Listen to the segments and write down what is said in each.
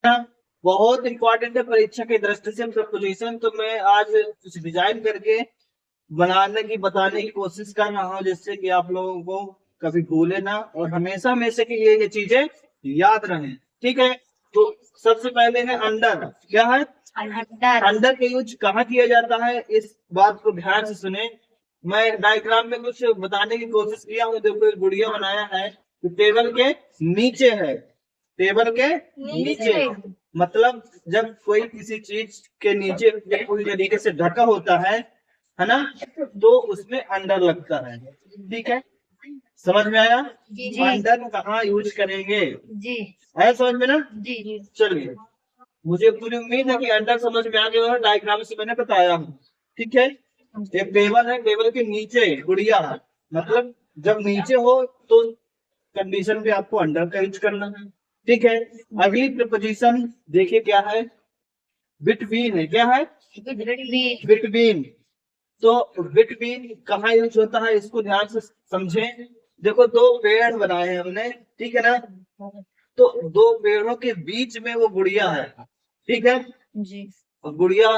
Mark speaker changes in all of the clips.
Speaker 1: बहुत इंपॉर्टेंट है परीक्षा की दृष्टि से प्रपोजिशन। तो मैं आज कुछ डिजाइन करके बनाने की बताने की कोशिश कर रहा हूँ, जिससे कि आप लोगों को कभी भूले ना और हमेशा हमेशा के लिए ये चीजें याद रहें। ठीक है, तो सबसे पहले है अंडर। क्या है?
Speaker 2: अंडर।
Speaker 1: अंडर का यूज कहाँ किया जाता है, इस बात को ध्यान से सुने। मैं डायग्राम में कुछ बताने की कोशिश किया हूँ। देखो एक गुड़िया बनाया है, तो टेबल के नीचे है, टेबल के नीचे। मतलब जब कोई किसी चीज के नीचे पूरी तरीके से ढका होता है ना, तो उसमें अंडर लगता है। ठीक है, समझ में आया?
Speaker 2: जी।
Speaker 1: अंडर कहाँ यूज करेंगे,
Speaker 2: जी।
Speaker 1: आया समझ में ना?
Speaker 2: जी। जी।
Speaker 1: चलिए, मुझे पूरी उम्मीद है कि अंडर समझ में आ गया है, डायग्राम से मैंने बताया हूँ। ठीक है, एक टेबल है, टेबल के नीचे गुड़िया है। मतलब जब नीचे हो तो कंडीशन पे आपको अंडर का यूज करना है। ठीक है, अगली प्रपोजिशन देखिए क्या है, बिटवीन है। क्या है? बिटवीन। तो बिटवीन कहाँ यूज होता है, इसको ध्यान से समझें। देखो दो पेड़ बनाए हैं हमने, ठीक है ना, तो दो पेड़ों के बीच में वो गुड़िया है। ठीक है,
Speaker 2: जी।
Speaker 1: गुड़िया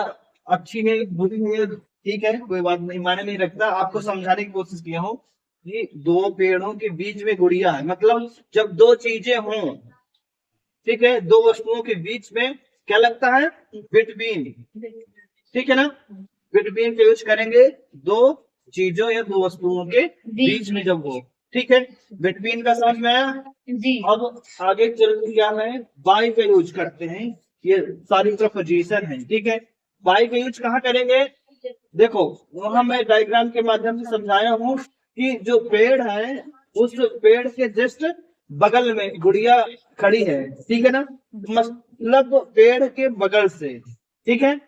Speaker 1: अच्छी है बुरी है, ठीक है, कोई बात नहीं, मायने नहीं रखता। आपको समझाने की कोशिश किया हूँ कि दो पेड़ों के बीच में गुड़िया है। मतलब जब दो चीजें हों, ठीक है, दो वस्तुओं के बीच में क्या लगता है, बिटवीन। ठीक है ना, बिटवीन का यूज करेंगे दो चीजों या दो वस्तुओं के बीच में जब हो। ठीक है, बिटवीन का समझ में आया?
Speaker 2: जी।
Speaker 1: अब आगे चल के क्या है, बाय का यूज करते हैं। ये सारी प्रपोजिशन है। ठीक है, बाय का यूज कहाँ करेंगे? देखो वहां मैं डायग्राम के माध्यम से समझाया हूँ कि जो पेड़ है, उस पेड़ के जस्ट बगल में गुड़िया खड़ी है। ठीक है ना, मतलब पेड़ के बगल से। ठीक है,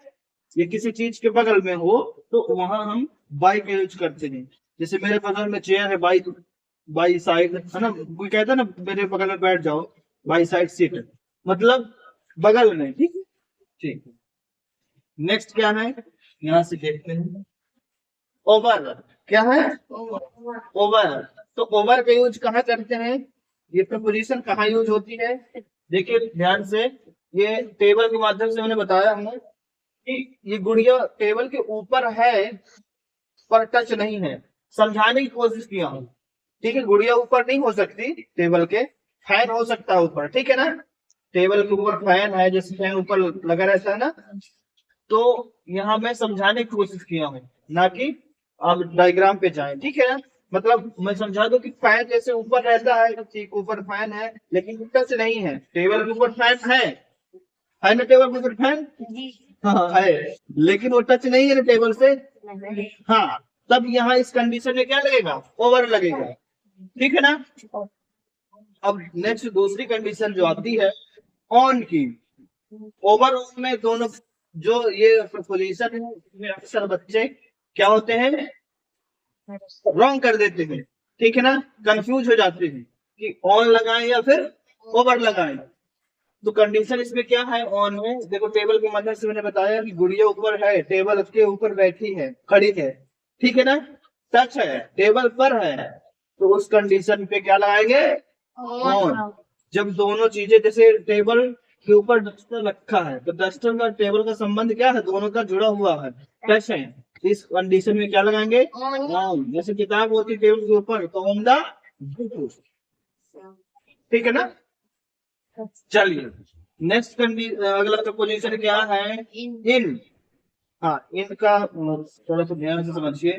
Speaker 1: ये किसी चीज के बगल में हो तो वहां हम बाई का यूज करते हैं। जैसे मेरे बगल में चेयर है, बाई बाई साइड है ना, कोई कहता है ना मेरे बगल में बैठ जाओ, बाई साइड सीट, मतलब बगल में। ठीक है, ठीक। नेक्स्ट क्या है, यहाँ से देखते हैं, ओवर। क्या है? ओवर। तो ओवर का यूज कहाँ करते हैं, ये प्रपोजिशन कहाँ यूज होती है? देखिए ध्यान से, ये टेबल के माध्यम से मैंने बताया हूँ कि ये गुड़िया टेबल के ऊपर है पर टच नहीं है। समझाने की कोशिश किया हूँ। ठीक है, गुड़िया ऊपर नहीं हो सकती टेबल के, फैन हो सकता है ऊपर। ठीक है ना, टेबल के ऊपर फैन है, जैसे फैन ऊपर लगा रहता है ना। तो यहाँ मैं समझाने की कोशिश किया हूँ, ना कि आप डायग्राम पे जाएं। ठीक है ना, मतलब मैं समझा दूं कि फैन जैसे ऊपर रहता है, तो ठीक ऊपर फैन है, लेकिन टच नहीं है। टेबल के ऊपर फैन है ना, टेबल के ऊपर फैन हाँ है, लेकिन वो टच नहीं है ना टेबल से। हाँ, तब यहाँ इस कंडीशन में क्या लगेगा, ओवर लगेगा। ठीक है ना। अब नेक्स्ट दूसरी कंडीशन जो आती है ऑन की। ओवर ऑन में दोनों जो ये प्रपोजिशन है, इसमें अक्सर बच्चे क्या होते हैं, रॉन्ग कर देते हैं। ठीक है ना, कंफ्यूज हो जाते हैं कि ऑन लगाएं या फिर ओवर लगाएं। तो कंडीशन इसमें क्या है, ऑन में देखो टेबल की मदद से मैंने बताया कि गुड़िया ऊपर है, टेबल उसके ऊपर बैठी है, खड़ी है। ठीक है ना, टच है, टेबल पर है, तो उस कंडीशन पे क्या लगाएंगे, ऑन। जब दोनों चीजें, जैसे टेबल के ऊपर डस्टर रखा है, तो डस्टर का टेबल का संबंध क्या है, दोनों का जुड़ा हुआ है, टच है। इस कंडीशन में क्या लगाएंगे, ऑन। जैसे किताब होती है टेबल के ऊपर, तो ऑन द बुक। ठीक है ना। चलिए, नेक्स्ट अगला प्रपोजिशन क्या है, इन। हाँ, इनका थोड़ा सा ध्यान से समझिए।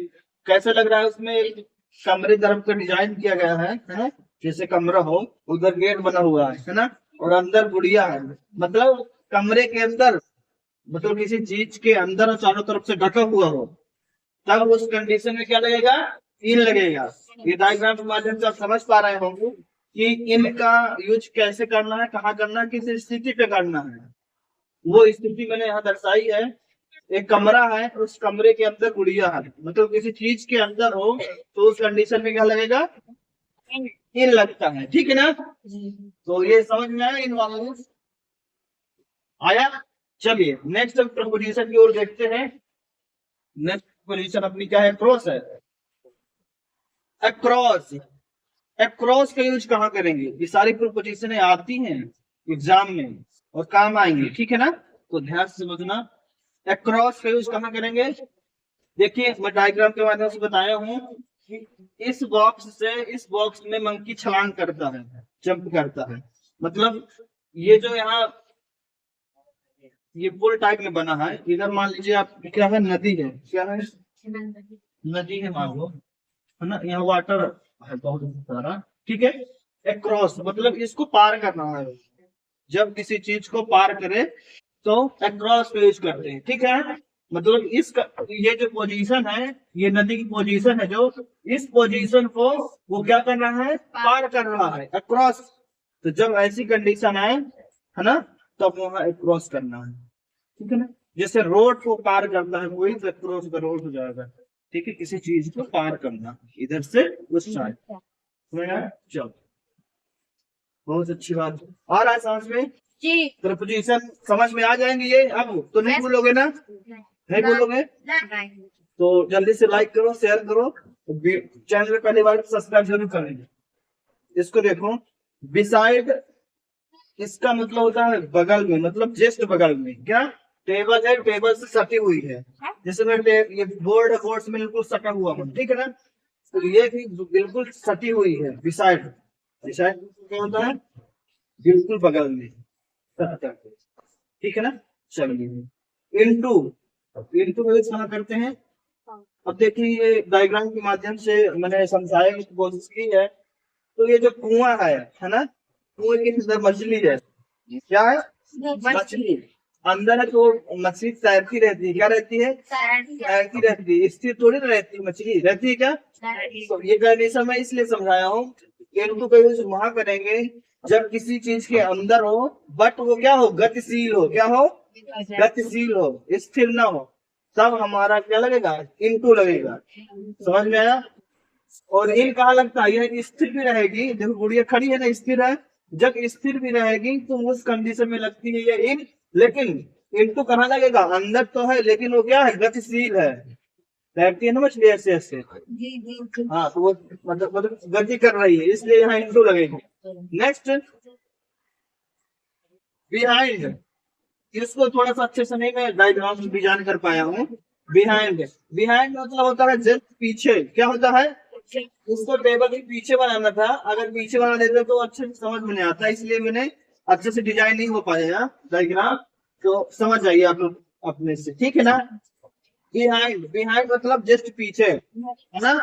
Speaker 1: कैसा लग रहा है, उसमें एक कमरे तरफ का डिजाइन किया गया है ना, जैसे कमरा हो, उधर गेट बना हुआ है ना, और अंदर गुड़िया है। मतलब कमरे के अंदर, मतलब किसी चीज के अंदर और चारों तरफ से ढका हुआ हो, तब उस कंडीशन में क्या लगेगा, इन लगेगा। ये डायग्राम के माध्यम से आप समझ पा रहे होंगे कि इनका यूज कैसे करना है, कहाँ करना है, किस स्थिति पे करना है। वो स्थिति मैंने यहाँ दर्शाई है। एक कमरा है, उस कमरे के अंदर गुड़िया है, मतलब किसी चीज के अंदर हो, तो उस कंडीशन में क्या लगेगा, इन लगता है। ठीक है ना, तो ये समझ में आया इन वालों में, आया। चलिए नेक्स्ट प्रपोजिशन की ओर देखते हैं। नेक्स्ट प्रपोजिशन अपनी क्या है, क्रॉस है। अक्रॉस। अक्रॉस का यूज कहाँ करेंगे, ये सारी प्रपोजिशन आती हैं एग्जाम में। और काम आएंगे, ठीक है ना। तो ध्यान से समझना, अक्रॉस का यूज कहाँ करेंगे। देखिए मैं डायग्राम के माध्यम से बताया हूँ कि इस बॉक्स से इस बॉक्स में मंकी छलांग करता है, जंप करता है। मतलब ये जो यहाँ ये पुल टाइप में बना है, इधर मान लीजिए आप क्या है, नदी है, क्या है, नदी है मान लो, है ना। यहाँ वाटर है बहुत सारा, ठीक है। अक्रॉस मतलब इसको पार करना है, जब किसी चीज को पार करे तो अक्रॉस का यूज करते हैं, ठीक है। मतलब ये जो पोजीशन है, ये नदी की पोजीशन है, जो इस पोजीशन को वो क्या कर रहा है, पार कर रहा है, अक्रॉस। तो जब ऐसी कंडीशन है ना, तब वहां अक्रॉस करना है, ठीक है ना। जैसे रोड को पार करना है, कोई तो अक्रॉस का रोड हो जाएगा, ठीक है। किसी चीज को पार करना इधर से उस साइड, चलो बहुत अच्छी बात। आ रहा है समझ में
Speaker 2: जी।
Speaker 1: प्रपोजिशन समझ में आ जाएंगे ये, अब तो नहीं बोलोगे ना, नहीं बोलोगे तो जल्दी से लाइक करो, शेयर करो, चैनल में पहली बार सब्सक्राइब जरूर करेंगे। इसको देखो, बिसाइड इसका मतलब होता है बगल में, मतलब जस्ट बगल में। क्या टेबल है, टेबल से सटी हुई है, जैसे मैं ये बोर्ड है, बोर्ड से बिल्कुल सटा हुआ हूँ, ठीक है ना। तो ये भी बिल्कुल सटी हुई है, बिसाइड। बिसाइड क्या होता है, बिल्कुल बगल में, ठीक है ना। चलिए इनटू, इनटू का यूज कहाँ करते हैं। अब देखिए ये डायग्राम के माध्यम से मैंने समझाने की कोशिश की है। तो ये जो कुआं है ना, कुएं के अंदर मछली है, क्या है, मछली अंदर है। तो मछली तैरती रहती है, क्या रहती है, तैरती रहती है, स्थिर थोड़ी ना रहती है, मछली रहती है क्या। तो ये कंडीशन मैं इसलिए समझाया हूँ, इनटू का यूज वहां करेंगे जब किसी चीज के अंदर हो, बट वो क्या हो, गतिशील हो, क्या हो, गतिशील हो, स्थिर ना हो, तब हमारा क्या लगेगा, इनटू लगेगा। समझ में आया। और इन कहाँ लगता है, यह स्थिर भी रहेगी, देखो गुड़िया खड़ी है ना, स्थिर है, जब स्थिर भी रहेगी तो उस कंडीशन में लगती है ये इन। लेकिन इनटू कहाँ लगेगा, अंदर तो है लेकिन वो क्या है, गतिशील है, तैरती है ना मछली ऐसे ऐसे। हाँ तो वो मतलब गति कर रही है, इसलिए यहाँ इनटू लगेगी। नेक्स्ट बिहाइंड, इसको थोड़ा सा अच्छे से नहीं मैं डायग्राम डिजाइन कर पाया हूँ। बिहाइंड, बिहाइंड मतलब होता है जस्ट पीछे, क्या होता है, इसको टेबल के पीछे बनाना था, अगर पीछे बना देते तो अच्छे से समझ में नहीं आता, इसलिए मैंने अच्छे से डिजाइन नहीं हो पाया डायग्राम, तो समझ जाइए आप लोग अपने से, ठीक है ना। बिहाइंड, बिहाइंड मतलब जस्ट पीछे, है ना,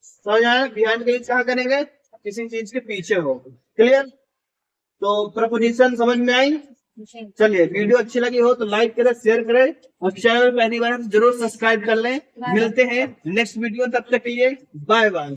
Speaker 1: समझ आया। बिहाइंड का क्या करेंगे, किसी चीज के पीछे हो, क्लियर। तो प्रपोजिशन समझ में आई। चलिए वीडियो अच्छी लगी हो तो लाइक करें, शेयर करें, और चैनल पहली बार जरूर सब्सक्राइब कर लें। मिलते हैं नेक्स्ट वीडियो, तब तक के लिए बाय बाय।